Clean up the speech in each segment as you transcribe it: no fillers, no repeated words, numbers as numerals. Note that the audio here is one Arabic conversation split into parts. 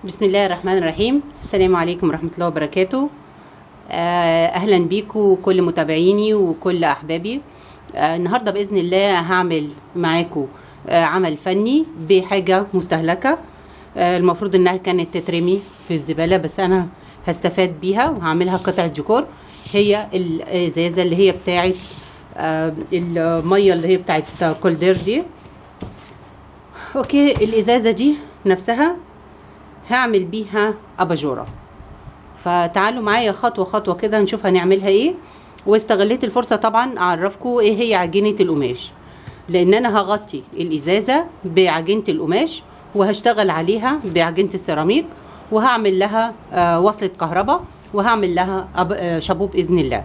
بسم الله الرحمن الرحيم. السلام عليكم ورحمة الله وبركاته. أهلا بيكم كل متابعيني وكل أحبابي. النهاردة بإذن الله هعمل معاكم عمل فني بحاجة مستهلكة. المفروض إنها كانت تترمي في الزبالة، بس أنا هستفاد بيها وهعملها قطعة ديكور. هي الإزازة اللي هي بتاعت المية اللي هي بتاعت كولدير دي. أوكي، الإزازة دي نفسها هعمل بيها اباجوره. فتعالوا معايا خطوه خطوه كده نشوف هنعملها ايه. واستغليت الفرصه طبعا اعرفكم ايه هي عجينه القماش، لان انا هغطي الازازه بعجينه القماش وهشتغل عليها بعجينه السيراميك، وهعمل لها وصله كهرباء، وهعمل لها شابو باذن الله.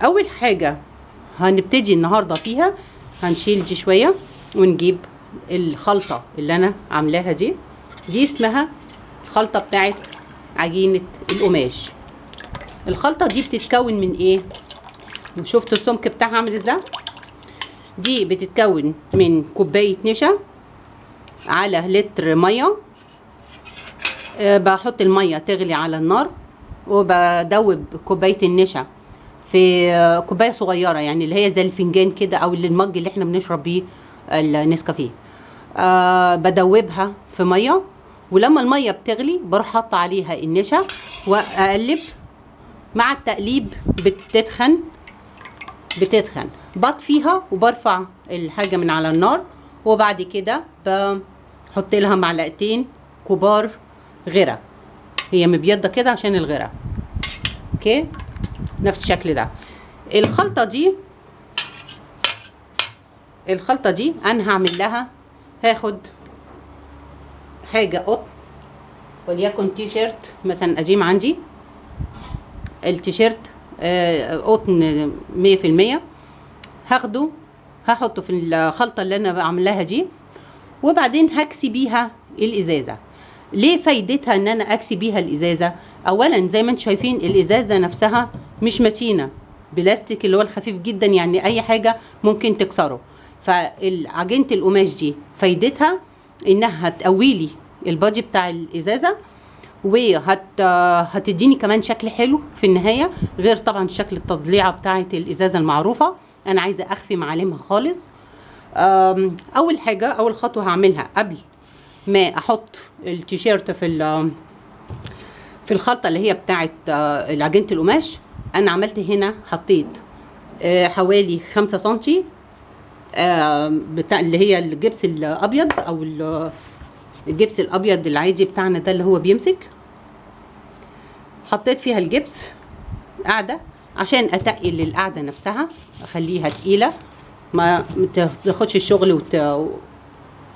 اول حاجه هنبتدي النهارده فيها، هنشيل دي شويه ونجيب الخلطه اللي انا عاملاها دي اسمها الخلطة بتاعت عجينة القماش. الخلطة دي بتتكون من ايه؟ شفتوا السمك بتاعها عامل ازاي؟ دي بتتكون من كوباية نشا على لتر مية. بحط المية تغلي على النار، وبدوب كوباية النشا في كوباية صغيرة، يعني اللي هي زي الفنجان كده او المج اللي احنا بنشرب بيه النسكافيه. بدوبها في مية، ولما الميه بتغلي بروح حاطه عليها النشا واقلب. مع التقليب بتتخن بطفيها وبرفع الحاجه من على النار، وبعد كده بحط لها معلقتين كبار غرة. هي مبيضه كده عشان الغرة. اوكي، نفس الشكل ده. الخلطه دي انا هعمل لها، هاخد حاجة قطن، وليكن تي شيرت مثلا قديم عندي. التيشيرت قطن 100%. هاخده هحطه في الخلطة اللي انا بعملها دي، وبعدين هكسي بيها الازازة. ليه فايدتها ان انا اكسي بيها الازازة؟ اولا زي ما انتم شايفين الازازة نفسها مش متينة، بلاستيك اللي هو الخفيف جدا، يعني اي حاجة ممكن تكسره. فعجينة القماش دي فايدتها انها هتقويلي البادي بتاع الازازه، وهتديني كمان شكل حلو في النهايه، غير طبعا شكل التضليعه بتاعه الازازه المعروفه. انا عايزه اخفي معالمها خالص. اول خطوه هعملها قبل ما احط التيشيرت في الخلطه اللي هي بتاعه عجينه القماش. انا عملت هنا، حطيت حوالي 5 سنتي بتاع اللي هي الجبس الابيض، او الجبس الابيض العادي بتاعنا ده اللي هو بيمسك. حطيت فيها الجبس قاعده عشان اتقل القاعده نفسها، اخليها تقيله ما تاخدش الشغل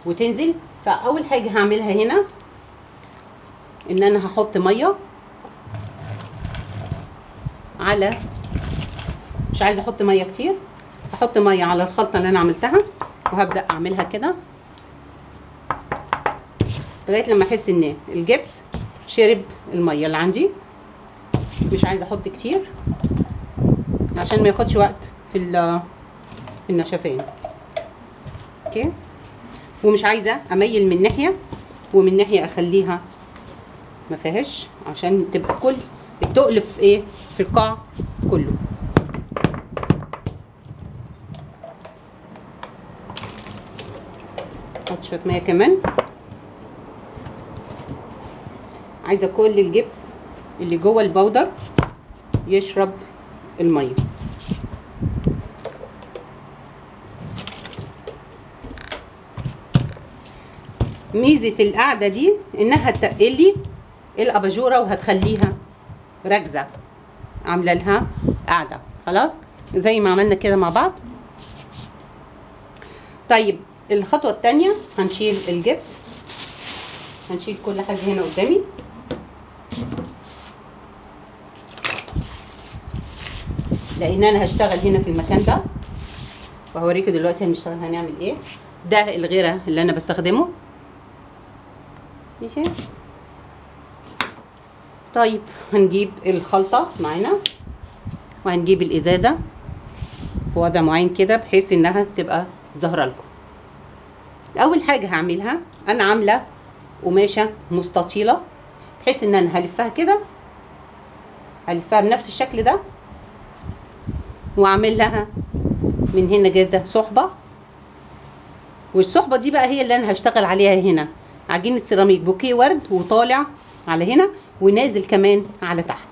وتنزل. فاول حاجه هعملها هنا ان انا هحط ميه على، مش عايزه احط ميه كتير، هحط ميه على الخلطه اللي انا عملتها، وهبدا اعملها كده لغايه لما احس ان الجبس شرب الميه اللي عندي. مش عايزه احط كتير عشان ما ياخدش وقت في النشفان. اوكي، ومش عايزه اميل من ناحيه ومن ناحيه اخليها ما فيهاش، عشان تبقى كل التقل في ايه، في القاع كله. احط شويه ميه كمان. عايزه كل الجبس اللي جوه البودر يشرب الميه. ميزه القعده دي انها هتقلي الاباجوره وهتخليها راكزه، عامله لها قاعده. خلاص، زي ما عملنا كده مع بعض. طيب الخطوه الثانيه هنشيل الجبس، هنشيل كل حاجه هنا قدامي. لان انا هشتغل هنا في المكان ده، وهوريكم دلوقتي هنعمل ايه. ده الغيره اللي انا بستخدمه. ماشي. طيب هنجيب الخلطه معانا، وهنجيب الازازه في وضع معين كده بحيث انها تبقى ظاهره لكم. اول حاجه هعملها، انا عامله قماشه مستطيله بحيث ان انا هلفها كده، هلفها بنفس الشكل ده، واعمل لها من هنا كده صحبه. والصحبه دي بقى هي اللي انا هشتغل عليها هنا. عجين السيراميك بوكيه ورد وطالع على هنا ونازل كمان على تحت.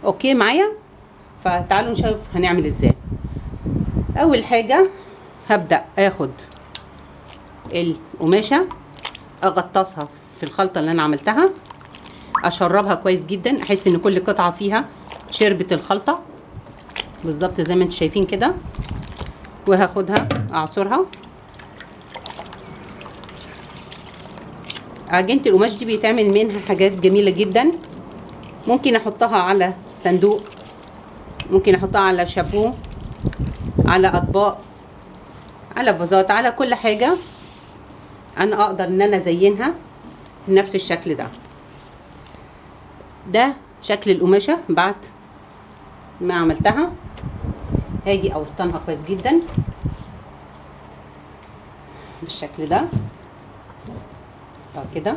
اوكي معايا؟ فتعالوا نشوف هنعمل ازاي. اول حاجه هبدا اخد القماشه اغطسها في الخلطه اللي انا عملتها، اشربها كويس جدا، احس ان كل قطعه فيها شربت الخلطه بالظبط زي ما انتم شايفين كده. وهاخدها اعصرها. عجينه القماش دي بيتعمل منها حاجات جميله جدا. ممكن احطها على صندوق، ممكن احطها على شابو، على اطباق، على فازات، على كل حاجه انا اقدر ان انا ازينها بنفس الشكل ده. ده شكل القماشه بعد ما عملتها. هاجي اوسطنها كويس جدا بالشكل ده كده،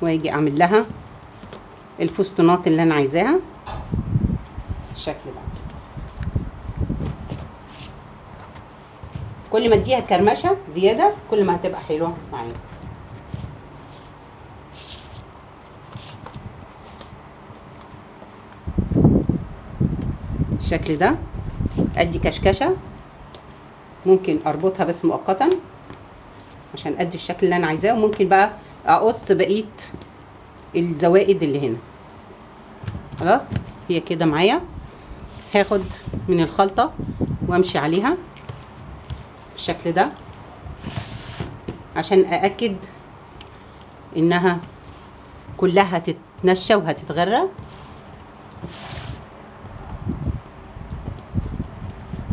واجي اعمل لها الفستونات اللي انا عايزاها بالشكل ده. كل ما اديها كرمشه زياده كل ما هتبقى حلوه معايا. بالشكل ده. ادي كشكشه، ممكن اربطها بس مؤقتا عشان ادي الشكل اللي انا عايزاه، وممكن بقى اقص بقيه الزوائد اللي هنا. خلاص هي كده معايا. هاخد من الخلطه وامشي عليها بالشكل ده عشان أأكد انها كلها هتتنشى وهتتغرى.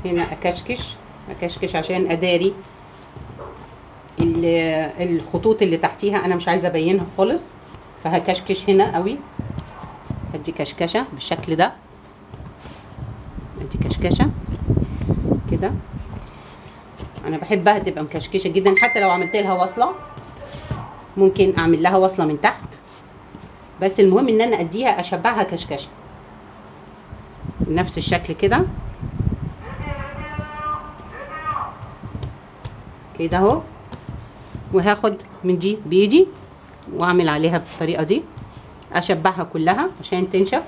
هنا اكشكش عشان اداري الخطوط اللي تحتيها، انا مش عايزه ابينها خالص، فهكشكش هنا قوي. ادي كشكشه بالشكل ده، ادي كشكشه كده. انا بحبها تبقى مكشكشه جدا، حتى لو عملت لها وصله ممكن اعمل لها وصله من تحت، بس المهم ان انا اديها اشبعها كشكشه بنفس الشكل كده كده اهو. وهاخد من دي بايدي واعمل عليها بالطريقه دي، اشبعها كلها عشان تنشف،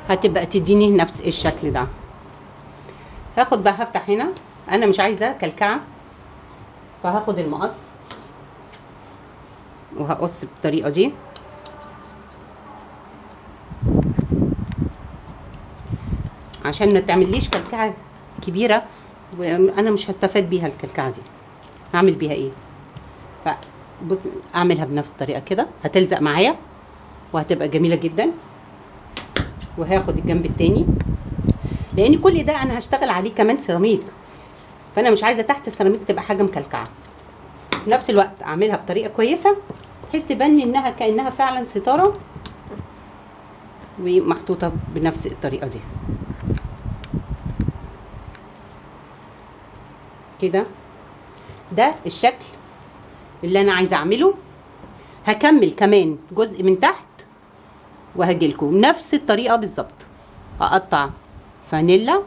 هتبقى تديني نفس الشكل ده. هاخد بقى هفتح هنا، انا مش عايزه كلكعه، فهاخد المقص وهقص بالطريقه دي عشان ما تعمليش كلكعه كبيره وانا مش هستفاد بيها. الكلكعه دي هعمل بيها ايه؟ فبص اعملها بنفس الطريقه كده، هتلزق معايا وهتبقى جميله جدا. وهاخد الجنب التاني، لان كل ده انا هشتغل عليه كمان سيراميك، فانا مش عايزه تحت السيراميك تبقى حاجه مكلكعه. في نفس الوقت اعملها بطريقه كويسه بحيث تبان انها كانها فعلا ستاره ومحطوطه بنفس الطريقه دي كده. ده الشكل اللي انا عايزه اعمله. هكمل كمان جزء من تحت وهجيلكم نفس الطريقه بالظبط. هقطع فانيلا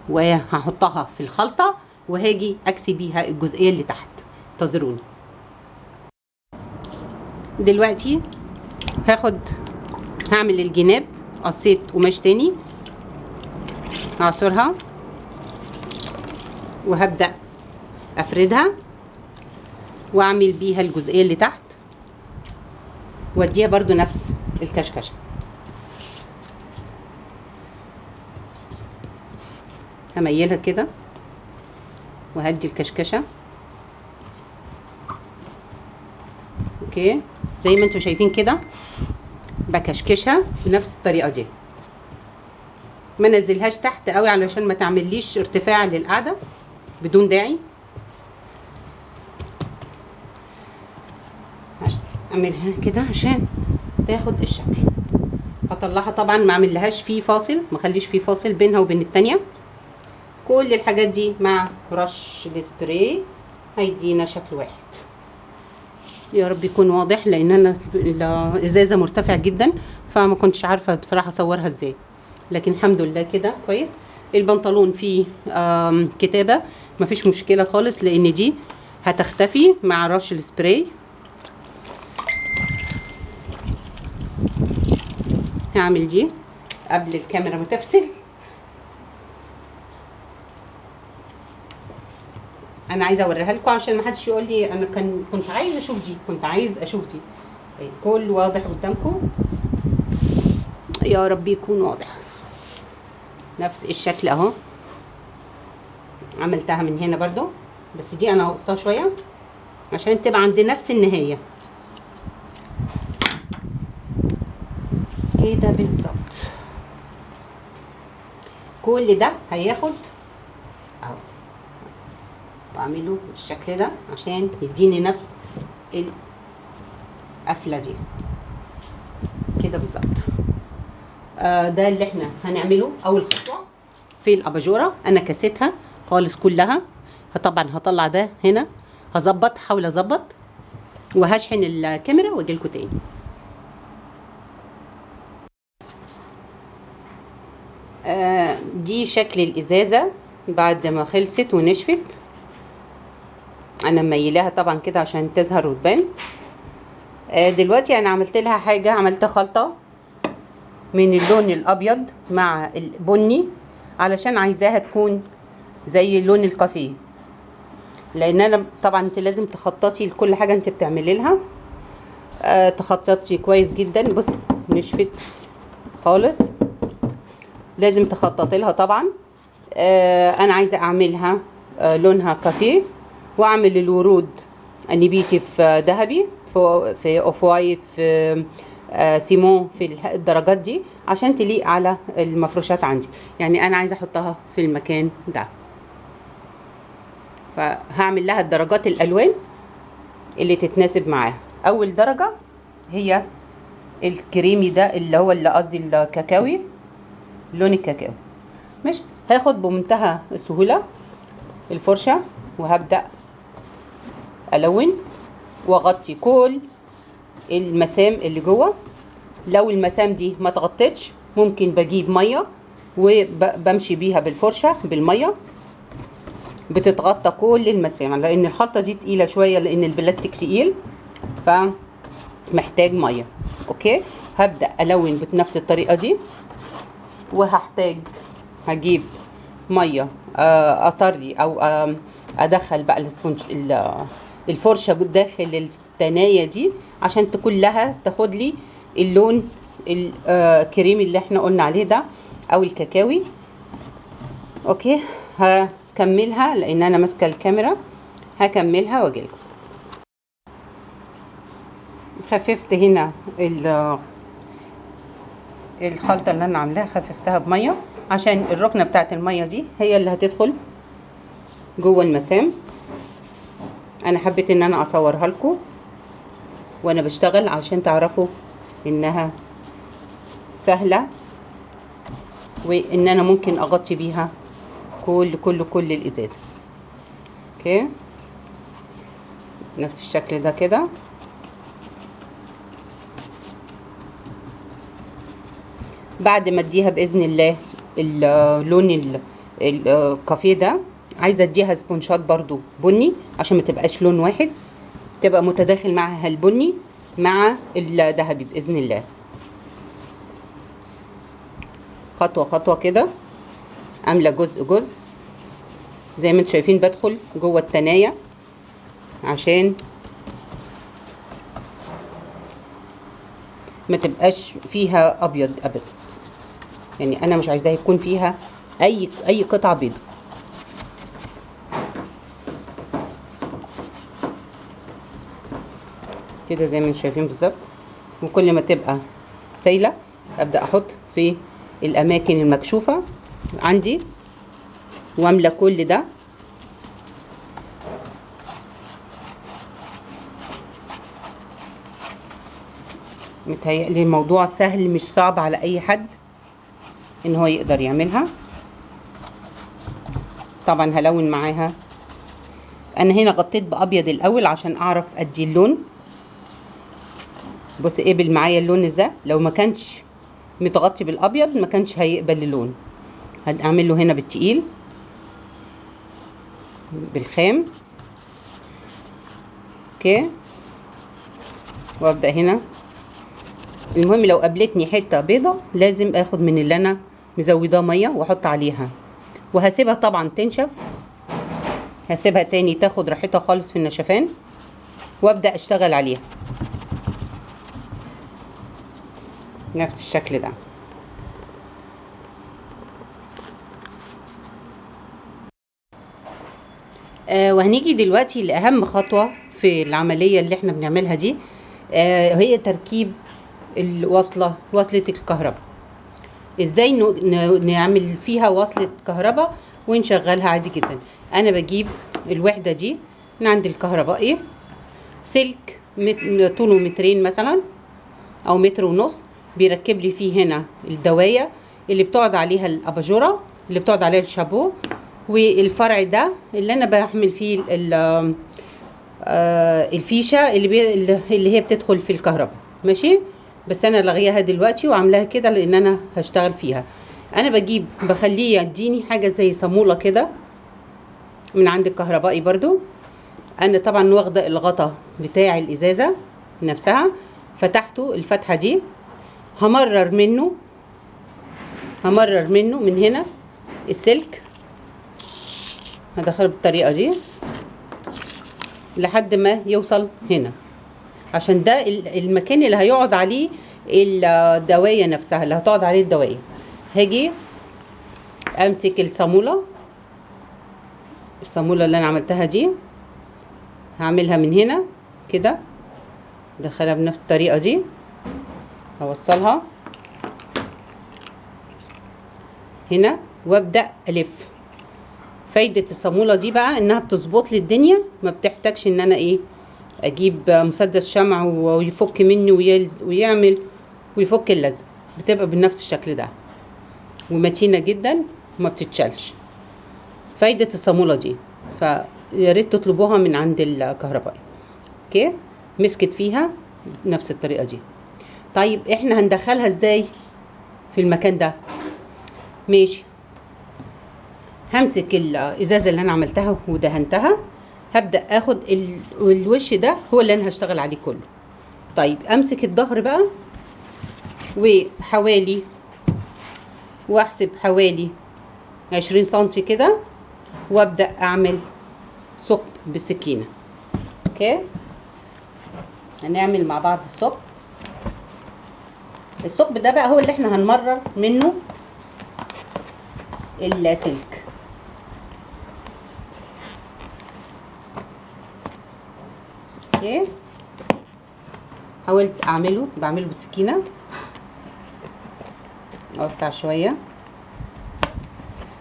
وهحطها في الخلطه وهاجي اكسي بيها الجزئيه اللي تحت. انتظروني. دلوقتي هعمل الجناب. قصيت قماش تاني هعصرها وهبدأ افردها واعمل بيها الجزئيه اللي تحت واديها برضو نفس الكشكشه. هميلها كده وهدي الكشكشه اوكي زي ما انتم شايفين كده. بكشكشها بنفس الطريقه دي، ما نزلهاش تحت قوي علشان ما تعمليش ارتفاع للقعده بدون داعي. اعملها كده عشان تاخد الشكل. هطلعها طبعا ما اعملهاش فيه فاصل، ما اخليش فيه فاصل بينها وبين التانية. كل الحاجات دي مع رش السبراي هيدينا شكل واحد. يا رب يكون واضح، لان انا الازازه مرتفع جدا فما كنتش عارفه بصراحه اصورها ازاي، لكن الحمد لله كده كويس. البنطلون فيه كتابه، مفيش مشكله خالص لان دي هتختفي مع رش السبراي. هعمل دي قبل الكاميرا ما تفصل. انا عايزه اوريها لكم عشان ما حدش يقول لي انا كنت عايزه اشوف دي، كنت عايز اشوف دي. كل واضح قدامكم، يا رب يكون واضح. نفس الشكل اهو، عملتها من هنا برضو، بس دي انا هقصها شويه عشان تبقى عند نفس النهايه كده بالظبط. كل ده هياخد اهو، واعمله بالشكل ده عشان يديني نفس القفله دي كده بالظبط. ده اللي احنا هنعمله اول خطوه في الاباجوره. انا كسيتها خالص كلها، طبعا هطلع ده هنا، هظبط، احاول اظبط وهشحن الكاميرا واجي لكم تاني. دي شكل الازازه بعد ما خلصت ونشفت. انا مميلاها طبعا كده عشان تظهر وتبان. دلوقتي انا عملت لها حاجه، عملت خلطه من اللون الابيض مع البني علشان عايزاها تكون زي لون الكافيه، لان انا طبعا انت لازم تخططي لكل حاجه انت بتعملي لها. تخططي كويس جدا. بص نشفت خالص، لازم تخططي لها طبعا. انا عايزه اعملها لونها كافيه، واعمل الورود النبيتي في ذهبي، في اوف وايت، في سيمون، في الدرجات دي عشان تليق على المفروشات عندي. يعني انا عايزه احطها في المكان ده، فهعمل لها الدرجات الالوان اللي تتناسب معاها. اول درجه هي الكريمي ده اللي هو اللي قصدي الكاكاوي، لون الكاكاو. ماشي، هاخد بمنتهى السهوله الفرشه وهبدا الون واغطي كل المسام اللي جوه. لو المسام دي ما تغطتش ممكن بجيب ميه وبمشي بيها بالفرشه بالميه، بتتغطى كل المسام، لان الخلطه دي تقيله شويه لان البلاستيك تقيل فمحتاج ميه. اوكي، هبدا الون بنفس الطريقه دي، وهحتاج هجيب ميه اطري او ادخل بقى السبونج الفرشه داخل التنايه دي عشان كلها تاخد لي اللون الكريمي اللي احنا قلنا عليه ده او الكاكاوي. اوكي، هكملها لان انا ماسكه الكاميرا، هكملها واجيلكم. خففت هنا الخلطه اللي انا عاملاها، خففتها بميه عشان الركنه بتاعت الميه دي هي اللي هتدخل جوه المسام. انا حبيت ان انا اصورها لكم وانا بشتغل عشان تعرفوا انها سهله، وان انا ممكن اغطي بيها كل الازازه. اوكي، نفس الشكل ده كده. بعد ما اديها باذن الله اللون الكافيه ده، عايزه اديها سبونشات برضو بني عشان ما تبقاش لون واحد، تبقى متداخل معها البني مع الذهبي باذن الله. خطوه خطوه كده، عامله جزء جزء زي ما انتم شايفين. بدخل جوه التنايه عشان ما تبقاش فيها ابيض ابدا، يعني انا مش عايزاها يكون فيها اي قطعه بيضه. كده زي ما انتم شايفين بالظبط. وكل ما تبقى سايله ابدا احط في الاماكن المكشوفه عندي واملى كل ده. متهيألي الموضوع سهل مش صعب على اي حد ان هو يقدر يعملها. طبعا هلون معاها. انا هنا غطيت بابيض الاول عشان اعرف ادي اللون بص قبل معايا اللون ده، لو ما كانش متغطي بالابيض ما كانش هيقبل اللون. هنعمل له هنا بالتقيل بالخام. اوكي، وابدا هنا. المهم لو قابلتني حته بيضه لازم اخد من اللي انا مزوداه ميه واحط عليها، وهسيبها طبعا تنشف. هسيبها تاني تاخد راحتها خالص في النشفان، وابدا اشتغل عليها نفس الشكل ده. وهنيجي دلوقتي لاهم خطوه في العمليه اللي احنا بنعملها دي، هي تركيب وصله الكهرباء. ازاي نعمل فيها وصله كهرباء ونشغلها عادي جدا. انا بجيب الوحده دي من عند الكهربائي، سلك طوله مترين مثلا او متر ونص، بيركب لي فيه هنا الدوايه اللي بتقعد عليها الاباجوره، اللي بتقعد عليها الشابو، والفرع ده اللي انا بعمل فيه الفيشه اللي هي بتدخل في الكهرباء. ماشي، بس انا لغيها دلوقتي وعاملاها كده لان انا هشتغل فيها. انا بخليه يديني حاجه زي صاموله كده من عند الكهربائي برضو. انا طبعا واخده الغطا بتاع الازازه نفسها، فتحته الفتحه دي، همرر منه من هنا السلك، هدخله بالطريقه دي لحد ما يوصل هنا، عشان ده المكان اللي هيقعد عليه الدوايه نفسها، اللي هتقعد عليه الدوايه. هاجي امسك الصاموله اللي انا عملتها دي، هعملها من هنا كده، ادخلها بنفس الطريقه دي، هوصلها هنا وابدا الف. فايده الصاموله دي بقى انها بتظبط لي الدنيا، ما بتحتاجش ان انا اجيب مسدس شمع ويفك مني ويعمل ويفك اللزق، بتبقى بنفس الشكل ده ومتينه جدا وما بتتشالش. فايده الصاموله دي فيا ريت تطلبوها من عند الكهربائي. اوكي، مسكت فيها نفس الطريقه دي. طيب احنا هندخلها ازاي في المكان ده؟ ماشي، همسك الازازه اللي انا عملتها ودهنتها، هبدا اخد الوش ده هو اللي انا هشتغل عليه كله. طيب امسك الظهر بقى واحسب حوالي 20 سنتي كده، وابدا اعمل ثقب بالسكينه. اوكي، هنعمل مع بعض الثقب ده بقى هو اللي احنا هنمرر منه السلك. اوكي، حاولت بعمله بالسكينه، اوسع شويه.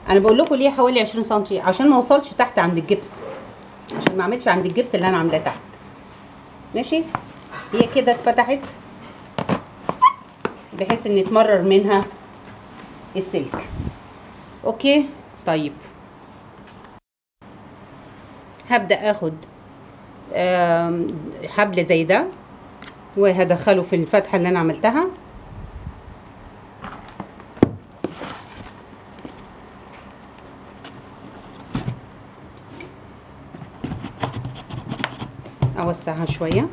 انا بقول لكم ليه حوالي 20 سنتي، عشان ما اوصلش تحت عند الجبس، عشان ما اعملش عند الجبس اللي انا عاملاه تحت. ماشي، هي كده اتفتحت بحيث ان يتمرر منها السلك. اوكي، طيب هبدا اخد حبل زي ده وهدخله في الفتحه اللي انا عملتها، اوسعها شويه.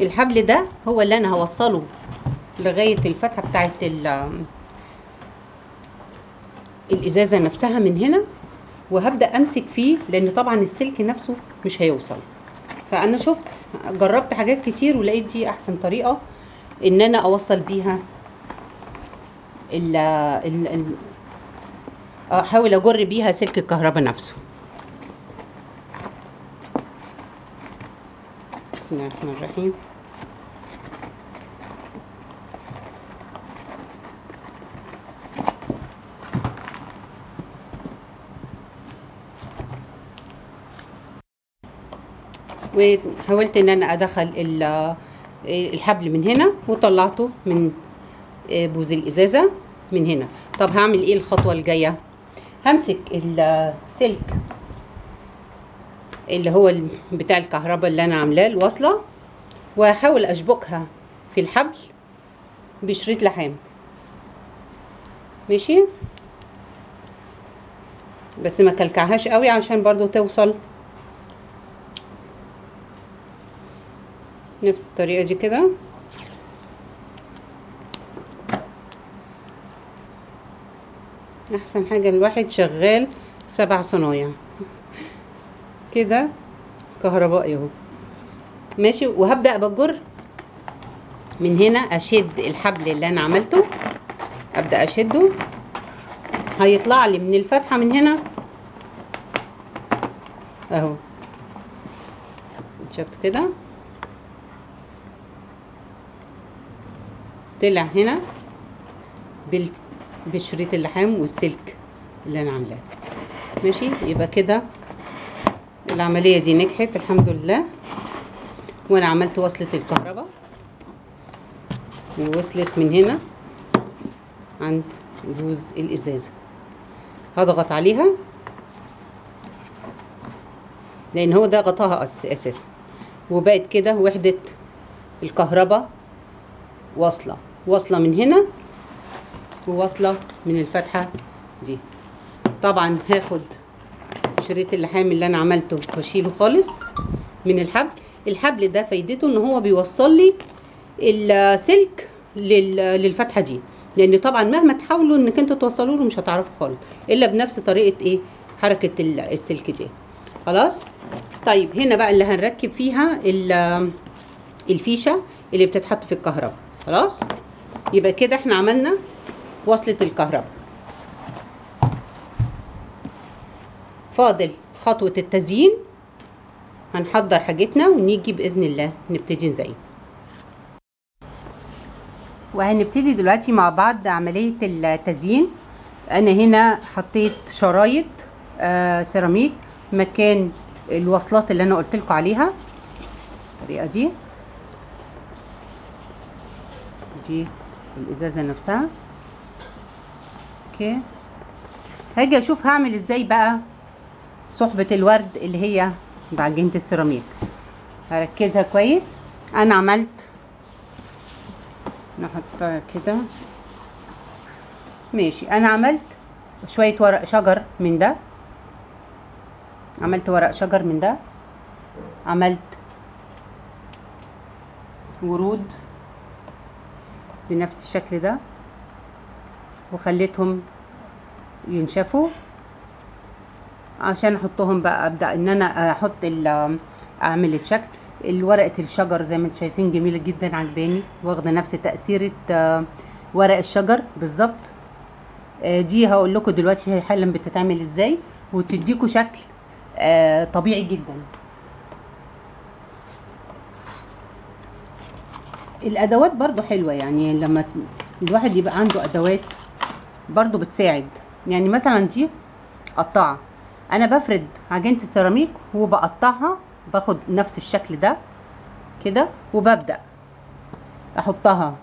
الحبل ده هو اللي انا هوصله لغايه الفتحه بتاعه الازازه نفسها من هنا، وهبدا امسك فيه لان طبعا السلك نفسه مش هيوصل. فانا جربت حاجات كتير ولقيت دي احسن طريقه ان انا اوصل بيها احاول اجر بيها سلك الكهرباء نفسه. بسم الله الرحمن الرحيم. وحاولت ان انا ادخل الحبل من هنا وطلعته من بوز الازازه من هنا. طب هعمل ايه الخطوه الجايه؟ همسك السلك اللي هو بتاع الكهرباء اللي انا عاملاه الوصله، وهحاول اشبكها في الحبل بشريط لحام. ماشي، بس ما كلكعهاش قوي عشان برضو توصل نفس الطريقه دي كده. احسن حاجه الواحد شغال 7 صنايع كده كهربائي اهو. ماشي، وهبدأ بجر من هنا، اشد الحبل اللي انا عملته، ابدأ اشده، هيطلع لي من الفتحة من هنا اهو. شفتوا كده؟ طلع هنا بشريط اللحام والسلك اللي انا عاملاه. ماشي، يبقى كده العملية دي نجحت الحمد لله. وانا عملت وصلة الكهرباء، ووصلت من هنا عند بوز الازازة. هضغط عليها لان هو ده غطاها اساسا، وبقت كده وحدة الكهرباء واصلة من هنا وواصلة من الفتحة دي. طبعا هاخد شريط اللحام اللي انا عملته واشيله خالص من الحبل. الحبل ده فايدته ان هو بيوصل لي السلك للفتحه دي، لان طبعا مهما تحاولوا انك انتوا توصلوا له مش هتعرفوا خالص الا بنفس طريقه ايه، حركه السلك دي. خلاص. طيب هنا بقى اللي هنركب فيها الفيشه اللي بتتحط في الكهرباء. خلاص، يبقى كده احنا عملنا وصلة الكهرباء. فاضل خطوة التزيين. هنحضر حاجتنا ونيجي بإذن الله نبتدي نزين. وهنبتدي دلوقتي مع بعض عملية التزيين. أنا هنا حطيت شرايط سيراميك مكان الوصلات اللي أنا قلت لكم عليها بالطريقة دي. دي الإزازة نفسها. اوكي، هاجي اشوف هعمل ازاي بقى صحبة الورد اللي هي بعجينة السيراميك. هركزها كويس. انا عملت، نحطها كده. ماشي، انا عملت شوية ورق شجر من ده، عملت ورق شجر من ده، عملت ورود بنفس الشكل ده، وخليتهم ينشفوا عشان احطهم بقى. ابدا ان انا احط اعمل الشكل. الورقه الشجر زي ما انتم شايفين جميله جدا، عجباني، واخده نفس تاثيره ورق الشجر بالظبط. دي هقول لكم دلوقتي هي حالا بتتعمل ازاي وتديكوا شكل طبيعي جدا. الادوات برضو حلوه، يعني لما الواحد يبقى عنده ادوات برضو بتساعد. يعني مثلا دي قطعه، انا بفرد عجينه السيراميك وبقطعها، باخد نفس الشكل ده كده وببدا احطها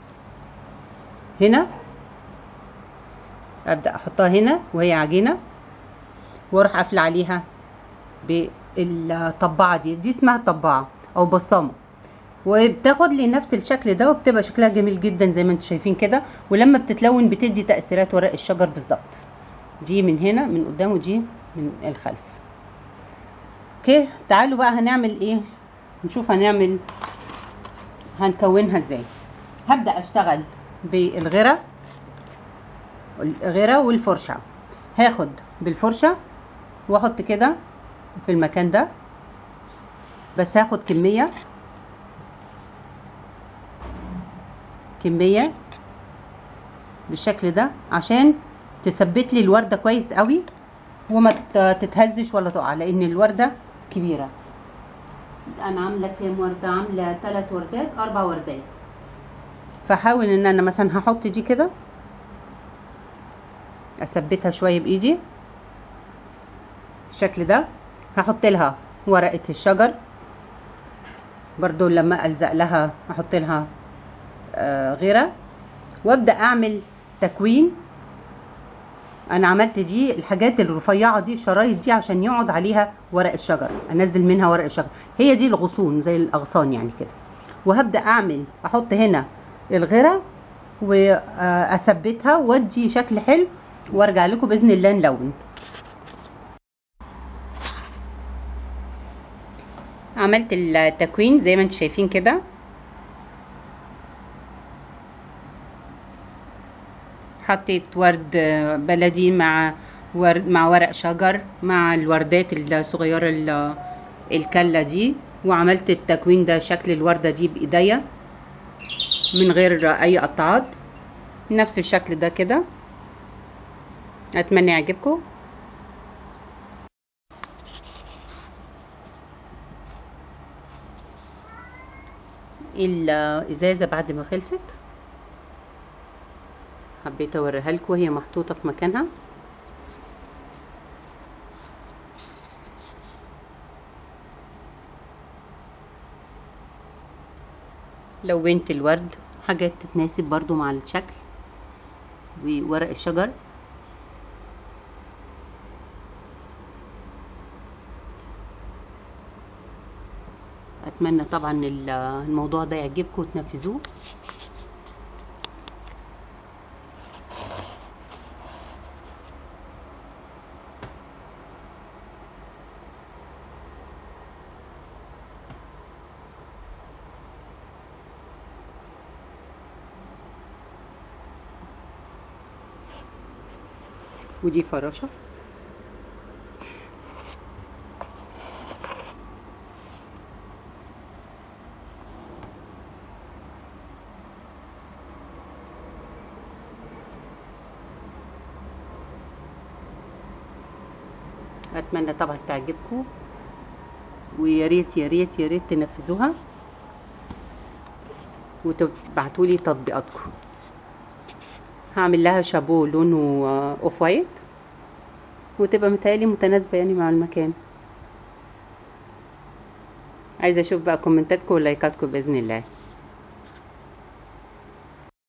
هنا، ابدا احطها هنا وهي عجينه، واروح قافله عليها بالطباعه دي اسمها طباعه او بصامه، وبتاخد لي نفس الشكل ده وبتبقى شكلها جميل جدا زي ما انتم شايفين كده. ولما بتتلون بتدي تأثيرات ورق الشجر بالظبط. دي من هنا من قدام ودي من الخلف. اوكي، تعالوا بقى هنعمل ايه، نشوف هنكونها ازاي. هبدأ اشتغل بالغرة والفرشة. هاخد بالفرشة واحط كده في المكان ده، بس هاخد كمية بالشكل ده عشان تثبت لي الوردة كويس قوي وما تتهزش ولا تقع، لان الوردة كبيرة. انا عاملة كام وردة؟ عاملة 3 وردات 4 وردات. فحاول ان انا مثلا هحط دي كده، اثبتها شوية بايدي بالشكل ده. هحط لها ورقة الشجر برضو، لما الزق لها احط لها غيره، وابدا اعمل تكوين انا عملت دي الحاجات الرفيعه دي، الشرايط دي، عشان يقعد عليها ورق الشجر، انزل منها ورق الشجر. هي دي الغصون زي الاغصان يعني كده. وهبدا احط هنا الغيره واثبتها وادي شكل حلو، وارجع لكم باذن الله نلون. عملت التكوين زي ما انتم شايفين كده. حطيت ورد بلدي مع ورق شجر مع الوردات الصغيره الكله دي، وعملت التكوين ده شكل الورده دي بايديا من غير اي قطعات، نفس الشكل ده كده. اتمنى يعجبكم. الازازه بعد ما خلصت حبيت اوريها لكم وهي محطوطه في مكانها. لونت الورد، حاجات تتناسب برضو مع الشكل وورق الشجر. اتمنى طبعا الموضوع ده يعجبكم وتنفذوه. ودي فراشة. اتمنى طبعا تعجبكم، ويا ريت يا ريت يا ريت تنفذوها وتبعتوا لي تطبيقاتكم. هعمل لها شابو لونه اوف وايت، وتبقى متهيألي متناسبة يعني مع المكان. عايزة اشوف بقى كومنتاتكم ولايكاتكم بإذن الله.